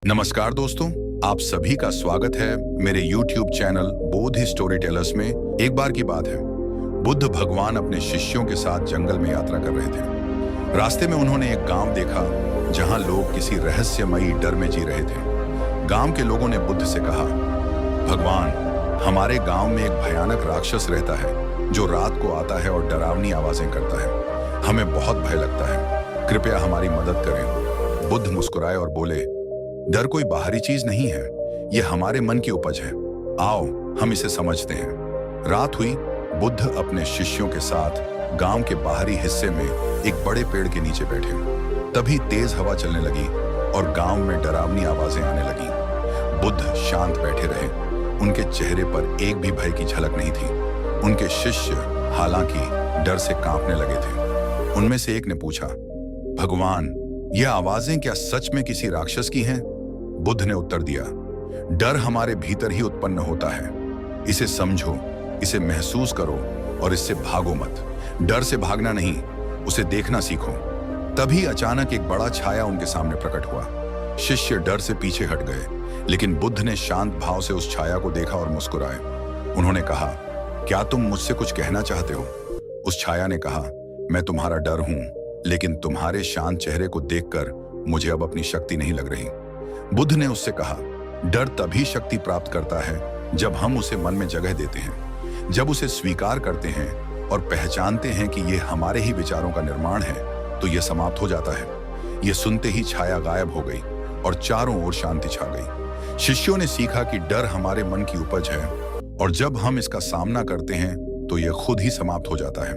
नमस्कार दोस्तों, आप सभी का स्वागत है मेरे YouTube चैनल बोध स्टोरी टेलर्स में। एक बार की बात है, बुद्ध भगवान अपने शिष्यों के साथ जंगल में यात्रा कर रहे थे। रास्ते में उन्होंने एक गांव देखा जहां लोग किसी रहस्यमयी डर में जी रहे थे। गांव के लोगों ने बुद्ध से कहा, भगवान, हमारे गांव में एक भयानक राक्षस रहता है जो रात को आता है और डरावनी आवाजें करता है। हमें बहुत भय लगता है, कृपया हमारी मदद करें। बुद्ध मुस्कुराए और बोले, डर कोई बाहरी चीज नहीं है, यह हमारे मन की उपज है। आओ हम इसे समझते हैं। रात हुई, बुद्ध अपने शिष्यों के साथ गांव के बाहरी हिस्से में एक बड़े पेड़ के नीचे बैठे। तभी तेज हवा चलने लगी और गांव में डरावनी आवाजें आने लगी। बुद्ध शांत बैठे रहे, उनके चेहरे पर एक भी भय की झलक नहीं थी। उनके शिष्य हालांकि डर से कांपने लगे थे। उनमें से एक ने पूछा, भगवान, यह आवाजें क्या सच में किसी राक्षस की हैं? बुद्ध ने उत्तर दिया, डर हमारे भीतर ही उत्पन्न होता है। इसे समझो, इसे महसूस करो और इससे भागो मत। डर से भागना नहीं, उसे देखना सीखो। तभी अचानक एक बड़ा छाया उनके सामने प्रकट हुआ। शिष्य डर से पीछे हट गए, लेकिन बुद्ध ने शांत भाव से उस छाया को देखा और मुस्कुराए। उन्होंने कहा, क्या तुम मुझसे कुछ कहना चाहते हो? उस छाया ने कहा, मैं तुम्हारा डर हूं, लेकिन तुम्हारे शांत चेहरे को देखकर मुझे अब अपनी शक्ति नहीं लग रही। बुद्ध ने उससे कहा, डर तभी शक्ति प्राप्त करता है जब हम उसे मन में जगह देते हैं। जब उसे स्वीकार करते हैं और पहचानते हैं कि यह हमारे ही विचारों का निर्माण है, तो यह समाप्त हो जाता है। यह सुनते ही छाया गायब हो गई और चारों ओर शांति छा गई। शिष्यों ने सीखा कि डर हमारे मन की उपज है और जब हम इसका सामना करते हैं तो यह खुद ही समाप्त हो जाता है।